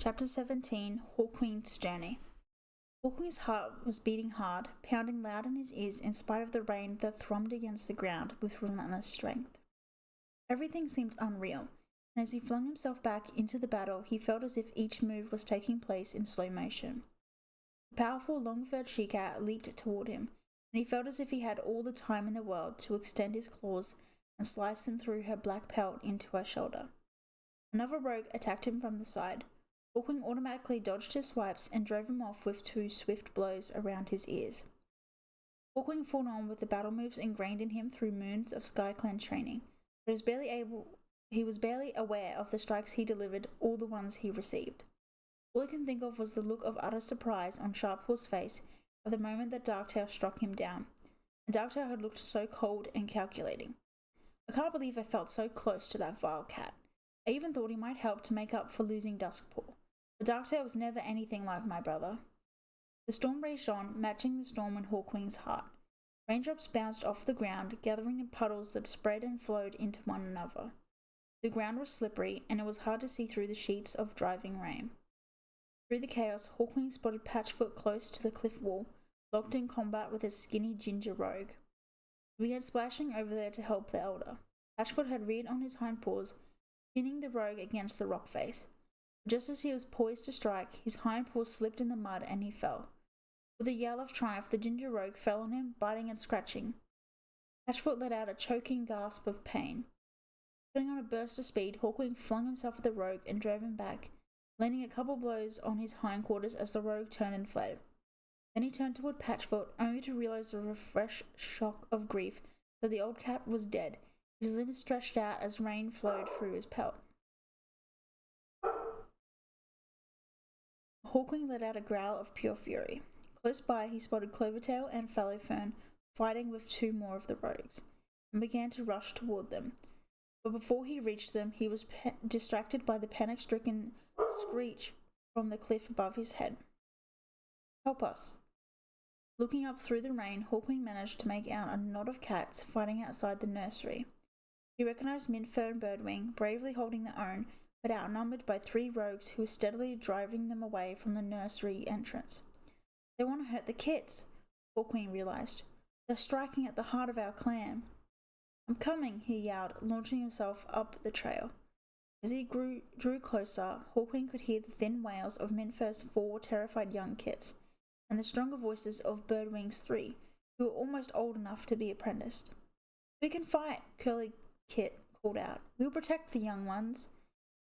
Chapter 17, Hawkwing's Journey. Hawkwing's heart was beating hard, pounding loud in his ears in spite of the rain that thrummed against the ground with relentless strength. Everything seemed unreal, and as he flung himself back into the battle, he felt as if each move was taking place in slow motion. The powerful, long-furred she-cat leaped toward him, and he felt as if he had all the time in the world to extend his claws and slice them through her black pelt into her shoulder. Another rogue attacked him from the side. Hawkwing automatically dodged his swipes and drove him off with 2 swift blows around his ears. Hawkwing fought on with the battle moves ingrained in him through moons of SkyClan training, but he was barely aware of the strikes he delivered or the ones he received. All he could think of was the look of utter surprise on Sharppaws' face at the moment that Darktail struck him down, and Darktail had looked so cold and calculating. I can't believe I felt so close to that vile cat. I even thought he might help to make up for losing Duskpaw. But Darktail was never anything like my brother. The storm raged on, matching the storm in Hawkwing's heart. Raindrops bounced off the ground, gathering in puddles that spread and flowed into one another. The ground was slippery, and it was hard to see through the sheets of driving rain. Through the chaos, Hawkwing spotted Patchfoot close to the cliff wall, locked in combat with a skinny ginger rogue. He began splashing over there to help the elder. Patchfoot had reared on his hind paws, pinning the rogue against the rock face. Just as he was poised to strike, his hind paws slipped in the mud and he fell. With a yell of triumph, the ginger rogue fell on him, biting and scratching. Patchfoot let out a choking gasp of pain. Putting on a burst of speed, Hawkwing flung himself at the rogue and drove him back, landing a couple blows on his hindquarters as the rogue turned and fled. Then he turned toward Patchfoot, only to realize with a fresh shock of grief that the old cat was dead, his limbs stretched out as rain flowed through his pelt. Hawkwing let out a growl of pure fury. Close by, he spotted Clovertail and Fallowfern fighting with 2 more of the rogues, and began to rush toward them. But before he reached them, he was distracted by the panic-stricken screech from the cliff above his head. "Help us." Looking up through the rain, Hawkwing managed to make out a knot of cats fighting outside the nursery. He recognized Mintfur and Birdwing, bravely holding their own, but outnumbered by 3 rogues who were steadily driving them away from the nursery entrance. "They want to hurt the kids," Hawkwing realized. "They're striking at the heart of our clan." "I'm coming," he yelled, launching himself up the trail. As he drew closer, Hawkwing could hear the thin wails of Mintfur's 4 terrified young kits, and the stronger voices of Birdwing's 3, who were almost old enough to be apprenticed. "We can fight," Curly Kit called out. "We'll protect the young ones."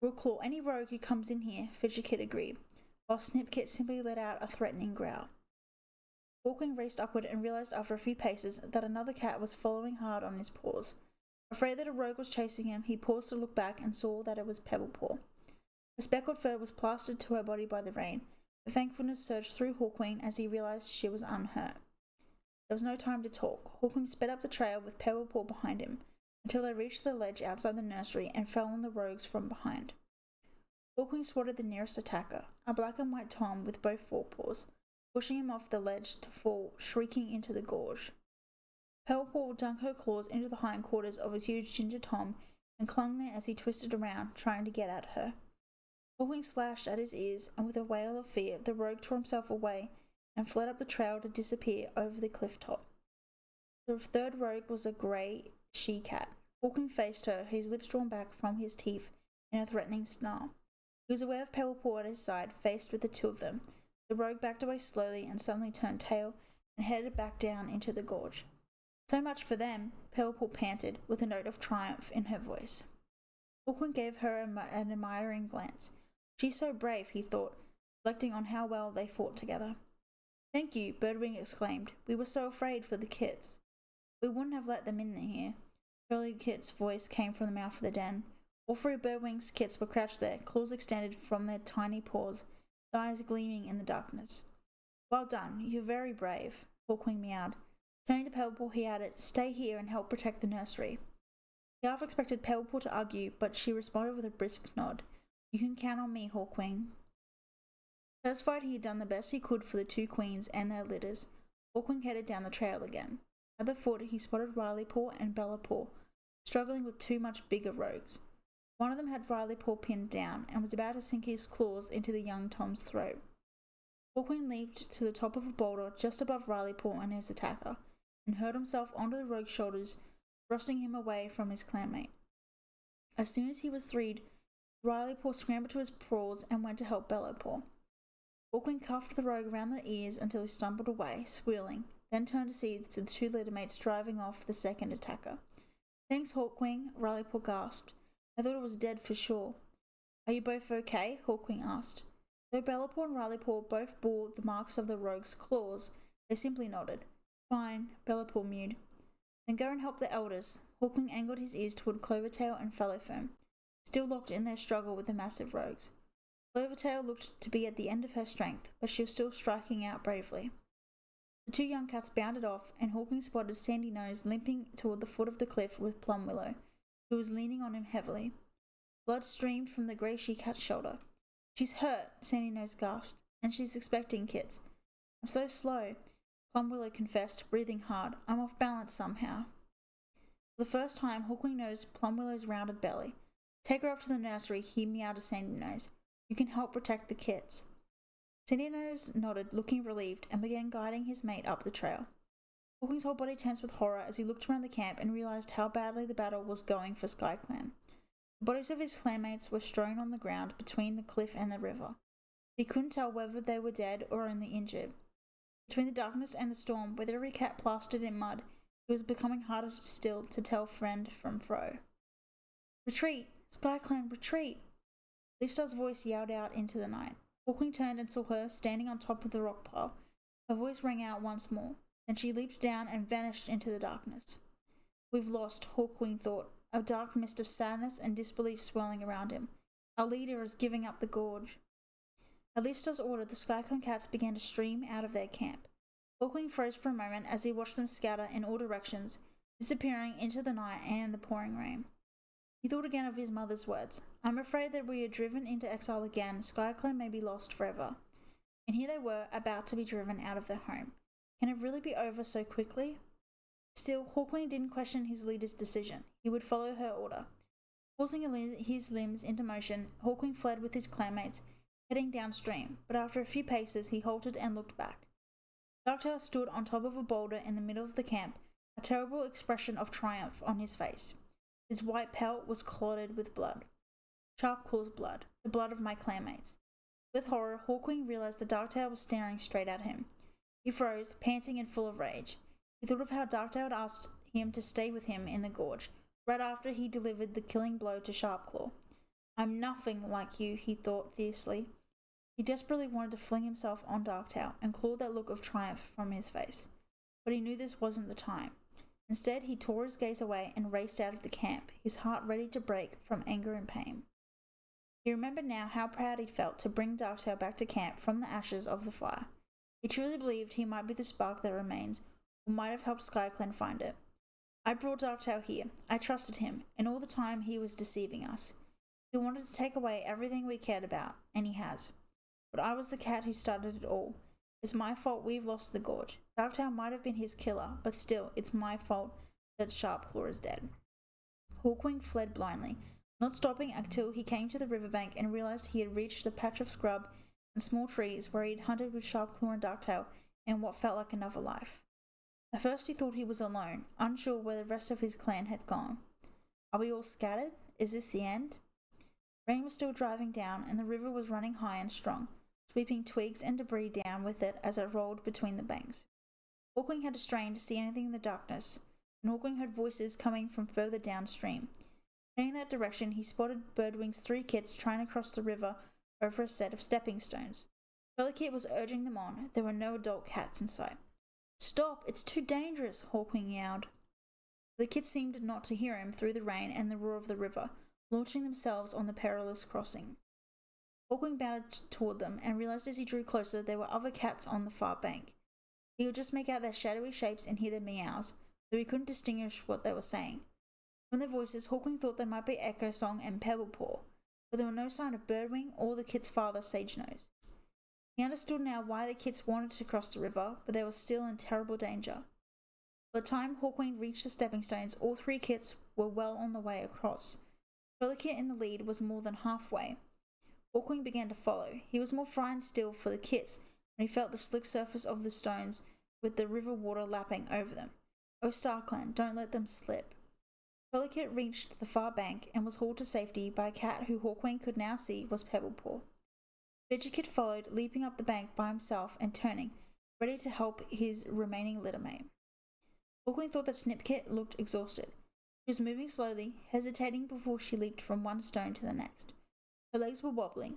"We'll claw any rogue who comes in here," Fidget Kit agreed, while Snip Kit simply let out a threatening growl. Hawkwing raced upward and realized after a few paces that another cat was following hard on his paws. Afraid that a rogue was chasing him, he paused to look back and saw that it was Pebblepaw. Her speckled fur was plastered to her body by the rain, but thankfulness surged through Hawkwing as he realized she was unhurt. There was no time to talk. Hawkwing sped up the trail with Pebblepaw behind him, until they reached the ledge outside the nursery and fell on the rogues from behind. Hawkwing spotted the nearest attacker, a black and white tom with both forepaws, pushing him off the ledge to fall shrieking into the gorge. Pebblepaw dug her claws into the hindquarters of a huge ginger tom and clung there as he twisted around, trying to get at her. Hawkwing slashed at his ears, and with a wail of fear, the rogue tore himself away and fled up the trail to disappear over the cliff top. The 3rd rogue was a grey she-cat. Hawkwing faced her, his lips drawn back from his teeth in a threatening snarl. He was aware of Pebblepaw at his side, faced with the 2 of them. The rogue backed away slowly and suddenly turned tail and headed back down into the gorge. "So much for them," Pebblepaw panted, with a note of triumph in her voice. Hawkwing gave her an admiring glance. "She's so brave," he thought, reflecting on how well they fought together. "Thank you," Birdwing exclaimed. "We were so afraid for the kits." "We wouldn't have let them in here." Curly Kit's voice came from the mouth of the den. All 3 Birdwing's kits were crouched there, claws extended from their tiny paws, eyes gleaming in the darkness. "Well done, you're very brave," Hawkwing meowed. Turning to Pebblepaw, he added, "Stay here and help protect the nursery." He half expected Pebblepaw to argue, but she responded with a brisk nod. "You can count on me, Hawkwing." Satisfied he had done the best he could for the 2 queens and their litters, Hawkwing headed down the trail again. At the foot, he spotted Rileypaw and Bellapaw, struggling with 2 much bigger rogues. One of them had Riley Paul pinned down and was about to sink his claws into the young Tom's throat. Hawkwing leaped to the top of a boulder just above Riley Paul and his attacker, and hurled himself onto the rogue's shoulders, thrusting him away from his clanmate. As soon as he was freed, Riley Paul scrambled to his paws and went to help Bellow Paw. Hawkwing cuffed the rogue around the ears until he stumbled away, squealing, then turned to see the two littermates driving off the second attacker. "Thanks, Hawkwing," Riley Paul gasped. "I thought it was dead for sure." "Are you both okay?" Hawkwing asked. Though Bellapaw and Rileypaw both bore the marks of the rogue's claws, they simply nodded. "Fine," Bellapaw mewed. "Then go and help the elders." Hawkwing angled his ears toward Clovertail and Fellowfern, still locked in their struggle with the massive rogues. Clovertail looked to be at the end of her strength, but she was still striking out bravely. The two young cats bounded off, and Hawkwing spotted Sandy Nose limping toward the foot of the cliff with Plum Willow, who was leaning on him heavily. Blood streamed from the grey cat's shoulder. "She's hurt," Sandy Nose gasped, "and she's expecting kits." "I'm so slow," Plum Willow confessed, breathing hard. "I'm off balance somehow." For the first time, Hawkwing noticed Plum Willow's rounded belly. "Take her up to the nursery," he meowed to Sandy Nose. "You can help protect the kits." Sandy Nose nodded, looking relieved, and began guiding his mate up the trail. Hawkwing's whole body tensed with horror as he looked around the camp and realized how badly the battle was going for SkyClan. The bodies of his clanmates were strewn on the ground between the cliff and the river. He couldn't tell whether they were dead or only injured. Between the darkness and the storm, with every cat plastered in mud, it was becoming harder still to tell friend from foe. "Retreat! SkyClan, retreat!" Leafstar's voice yelled out into the night. Hawkwing turned and saw her standing on top of the rock pile. Her voice rang out once more. Then she leaped down and vanished into the darkness. "We've lost," Hawkwing thought, a dark mist of sadness and disbelief swirling around him. "Our leader is giving up the gorge." At Leafstar's order, the SkyClan cats began to stream out of their camp. Hawkwing froze for a moment as he watched them scatter in all directions, disappearing into the night and the pouring rain. He thought again of his mother's words. "I'm afraid that we are driven into exile again. SkyClan may be lost forever." And here they were, about to be driven out of their home. Can it really be over so quickly? Still, Hawkwing didn't question his leader's decision. He would follow her order. Forcing his limbs into motion, Hawkwing fled with his clanmates, heading downstream, but after a few paces he halted and looked back. Darktail stood on top of a boulder in the middle of the camp, a terrible expression of triumph on his face. His white pelt was clotted with blood. Sharpclaw's blood, the blood of my clanmates. With horror, Hawkwing realized the Darktail was staring straight at him. He froze, panting and full of rage. He thought of how Darktail had asked him to stay with him in the gorge, right after he delivered the killing blow to Sharpclaw. "I'm nothing like you," he thought fiercely. He desperately wanted to fling himself on Darktail and claw that look of triumph from his face. But he knew this wasn't the time. Instead, he tore his gaze away and raced out of the camp, his heart ready to break from anger and pain. He remembered now how proud he'd felt to bring Darktail back to camp from the ashes of the fire. He truly believed he might be the spark that remained, or might have helped SkyClan find it. "I brought Darktail here. I trusted him, and all the time he was deceiving us. He wanted to take away everything we cared about, and he has. But I was the cat who started it all. It's my fault we've lost the gorge. Darktail might have been his killer, but still, it's my fault that Sharpclaw is dead." Hawkwing fled blindly, not stopping until he came to the riverbank and realized he had reached the patch of scrub and small trees where he had hunted with Sharpclaw and Darktail in what felt like another life. At first he thought he was alone, unsure where the rest of his clan had gone. Are we all scattered? Is this the end? Rain was still driving down, and the river was running high and strong, sweeping twigs and debris down with it as it rolled between the banks. Hawkwing had to strain to see anything in the darkness, and Hawkwing heard voices coming from further downstream. Heading that direction, he spotted Birdwing's 3 kits trying to cross the river over a set of stepping stones. Curly Kit was urging them on. There were no adult cats in sight. "Stop! It's too dangerous!" Hawkwing yelled. The kits seemed not to hear him through the rain and the roar of the river, launching themselves on the perilous crossing. Hawkwing bounded toward them and realized as he drew closer there were other cats on the far bank. He could just make out their shadowy shapes and hear their meows, though he couldn't distinguish what they were saying. From their voices, Hawkwing thought they might be Echo Song and Pebblepaw, but there were no sign of Birdwing or the kit's father, Sage Nose. He understood now why the kits wanted to cross the river, but they were still in terrible danger. By the time Hawkwing reached the stepping stones, all 3 kits were well on the way across. Curlicute in the lead was more than halfway. Hawkwing began to follow. He was more frightened still for the kits when he felt the slick surface of the stones with the river water lapping over them. Oh, Starkland, don't let them slip. Curlicute reached the far bank and was hauled to safety by a cat who Hawkwing could now see was Pebblepaw. Fidgetkit followed, leaping up the bank by himself and turning, ready to help his remaining littermate. Hawkwing thought that Snipkit looked exhausted. She was moving slowly, hesitating before she leaped from one stone to the next. Her legs were wobbling.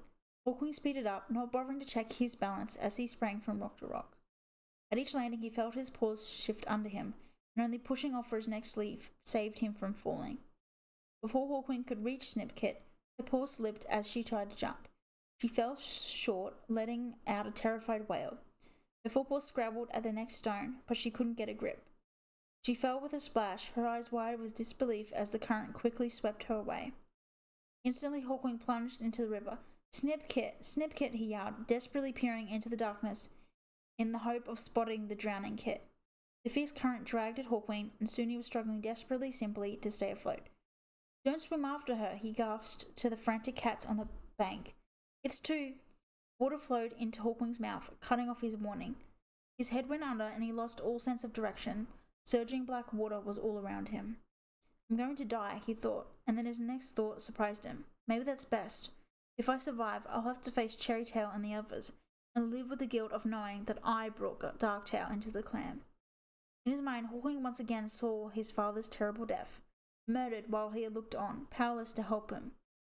Hawkwing speeded up, not bothering to check his balance as he sprang from rock to rock. At each landing he felt his paws shift under him, and only pushing off for his next leap saved him from falling. Before Hawkwing could reach Snipkit, her paw slipped as she tried to jump. She fell short, letting out a terrified wail. Her forepaws scrabbled at the next stone, but she couldn't get a grip. She fell with a splash, her eyes wide with disbelief as the current quickly swept her away. Instantly Hawkwing plunged into the river. Snipkit, Snipkit, he yelled, desperately peering into the darkness in the hope of spotting the drowning kit. The fierce current dragged at Hawkwing, and soon he was struggling desperately simply to stay afloat. Don't swim after her, he gasped to the frantic cats on the bank. It's too... Water flowed into Hawkwing's mouth, cutting off his warning. His head went under and he lost all sense of direction. Surging black water was all around him. I'm going to die, he thought, and then his next thought surprised him. Maybe that's best. If I survive, I'll have to face Cherrytail and the others, and live with the guilt of knowing that I brought Darktail into the clan. In his mind, Hawkwing once again saw his father's terrible death, murdered while he looked on, powerless to help him.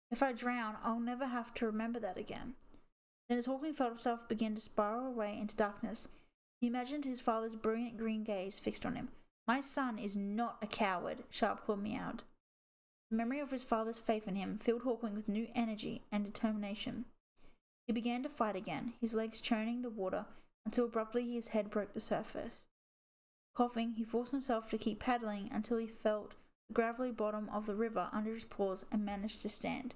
If I drown, I'll never have to remember that again. Then as Hawkwing felt himself begin to spiral away into darkness, he imagined his father's brilliant green gaze fixed on him. My son is not a coward, Sharpclaw meowed. The memory of his father's faith in him filled Hawkwing with new energy and determination. He began to fight again, his legs churning the water until abruptly his head broke the surface. Coughing, he forced himself to keep paddling until he felt the gravelly bottom of the river under his paws and managed to stand.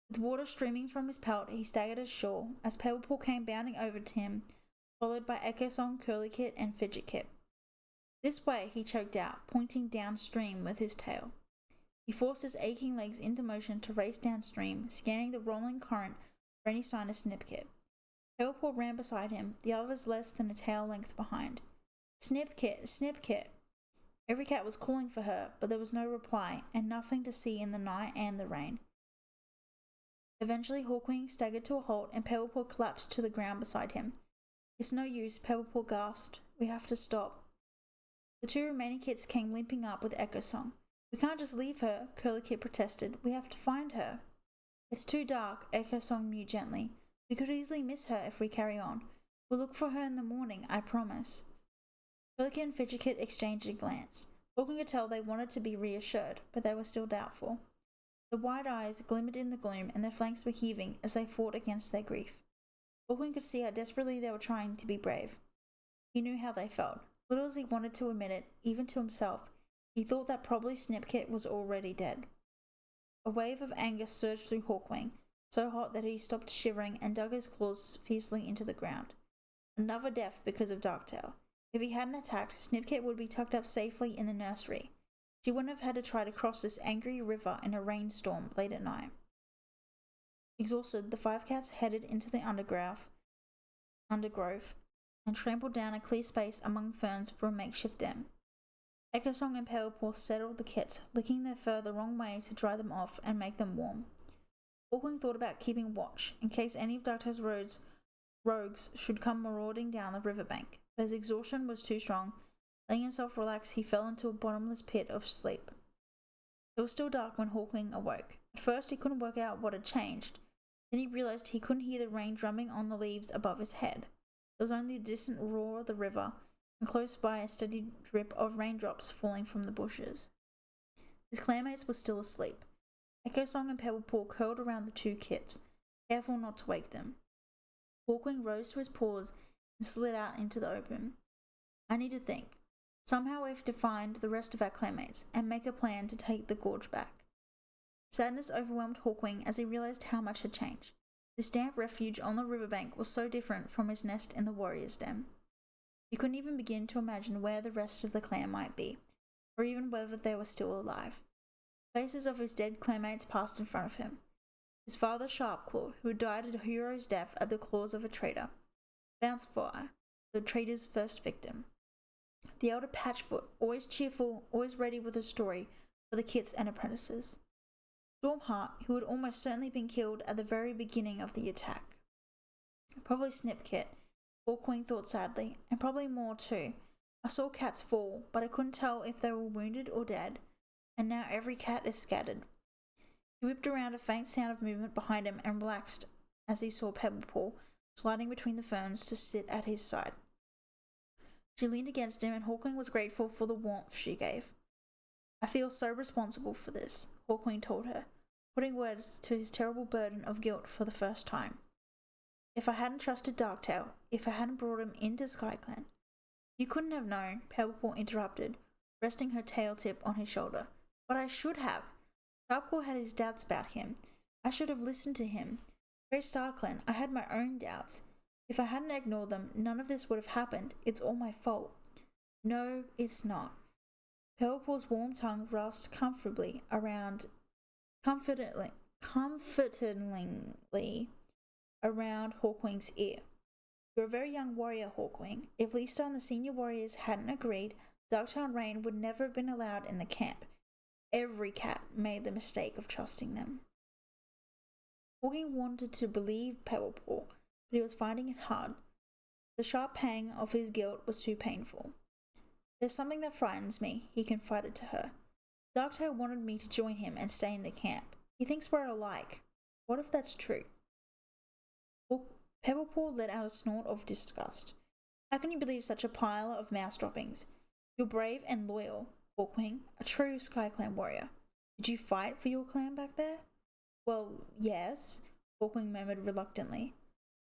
With water streaming from his pelt, he staggered ashore as Pebblepaw came bounding over to him, followed by Echosong, Curlicute, and Fidgetkit. This way, he choked out, pointing downstream with his tail. He forced his aching legs into motion to race downstream, scanning the rolling current for any sign of Snipkit. Pebblepaw ran beside him, the others less than a tail length behind. Snipkit, Snipkit! Every cat was calling for her, but there was no reply, and nothing to see in the night and the rain. Eventually, Hawkwing staggered to a halt, and Pebblepaw collapsed to the ground beside him. It's no use, Pebblepaw gasped. We have to stop. The two remaining kits came limping up with Echosong. We can't just leave her, Curlicute protested. We have to find her. It's too dark, Echosong mewed gently. We could easily miss her if we carry on. We'll look for her in the morning, I promise. Curlicute and Fidgetkit exchanged a glance. Hawkwing could tell they wanted to be reassured, but they were still doubtful. Their wide eyes glimmered in the gloom, and their flanks were heaving as they fought against their grief. Hawkwing could see how desperately they were trying to be brave. He knew how they felt. Little as he wanted to admit it, even to himself, he thought that probably Snipkit was already dead. A wave of anger surged through Hawkwing, so hot that he stopped shivering and dug his claws fiercely into the ground. Another death because of Darktail. If he hadn't attacked, Snipkit would be tucked up safely in the nursery. She wouldn't have had to try to cross this angry river in a rainstorm late at night. Exhausted, the 5 cats headed into the undergrowth and trampled down a clear space among ferns for a makeshift den. Echosong and Pebblepaw settled the kits, licking their fur the wrong way to dry them off and make them warm. Hawkwing thought about keeping watch, in case any of Darktail's rogues should come marauding down the riverbank, but his exhaustion was too strong. Letting himself relax, he fell into a bottomless pit of sleep. It was still dark when Hawkwing awoke. At first he couldn't work out what had changed. Then he realized he couldn't hear the rain drumming on the leaves above his head. There was only the distant roar of the river, and close by a steady drip of raindrops falling from the bushes. His clanmates were still asleep. Echosong and Pebblepaw curled around the 2 kits, careful not to wake them. Hawkwing rose to his paws and slid out into the open. I need to think. Somehow we have to find the rest of our clanmates and make a plan to take the gorge back. Sadness overwhelmed Hawkwing as he realized how much had changed. This damp refuge on the riverbank was so different from his nest in the warrior's den. He couldn't even begin to imagine where the rest of the clan might be, or even whether they were still alive. Faces of his dead clanmates passed in front of him. His father, Sharpclaw, who had died a hero's death at the claws of a traitor. Bouncefire, the traitor's first victim. The elder Patchfoot, always cheerful, always ready with a story for the kits and apprentices. Stormheart, who had almost certainly been killed at the very beginning of the attack. Probably Snipkit, Hawkwing thought sadly, and probably more too. I saw cats fall, but I couldn't tell if they were wounded or dead, and now every cat is scattered. He whipped around a faint sound of movement behind him and relaxed as he saw Pebblepaw sliding between the ferns to sit at his side. She leaned against him, and Hawkwing was grateful for the warmth she gave. I feel so responsible for this, Hawkwing told her, putting words to his terrible burden of guilt for the first time. If I hadn't trusted Darktail, if I hadn't brought him into SkyClan. You couldn't have known, Pebblepaw interrupted, resting her tail tip on his shoulder. But I should have. Sharpclaw had his doubts about him. I should have listened to him. Great StarClan, I had my own doubts. If I hadn't ignored them, none of this would have happened. It's all my fault. No, it's not. Pebblepaw's warm tongue rasped comfortingly around Hawkwing's ear. You're a very young warrior, Hawkwing. If Lisa and the senior warriors hadn't agreed, Darktown Rain would never have been allowed in the camp. Every cat made the mistake of trusting them. Hawkwing wanted to believe Pebblepaw, but he was finding it hard. The sharp pang of his guilt was too painful. There's something that frightens me, he confided to her. Darktail wanted me to join him and stay in the camp. He thinks we're alike. What if that's true? Pebblepaw let out a snort of disgust. How can you believe such a pile of mouse droppings? You're brave and loyal, Hawkwing, a true SkyClan warrior. Did you fight for your clan back there? Well, yes, Hawkwing murmured reluctantly.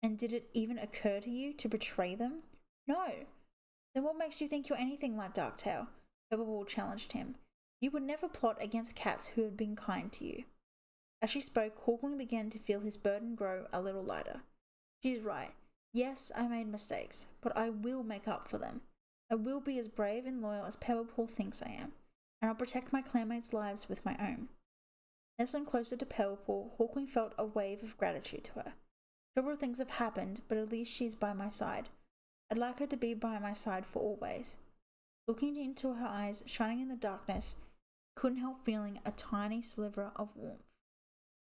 And did it even occur to you to betray them? No. Then what makes you think you're anything like Darktail? Pebblepaw challenged him. You would never plot against cats who had been kind to you. As she spoke, Hawkwing began to feel his burden grow a little lighter. She's right. Yes, I made mistakes, but I will make up for them. I will be as brave and loyal as Pebblepaw thinks I am, and I'll protect my clanmates' lives with my own. Nestling closer to Pebblepaw, Hawkwing felt a wave of gratitude to her. Several things have happened, but at least she's by my side. I'd like her to be by my side for always. Looking into her eyes, shining in the darkness, couldn't help feeling a tiny sliver of warmth.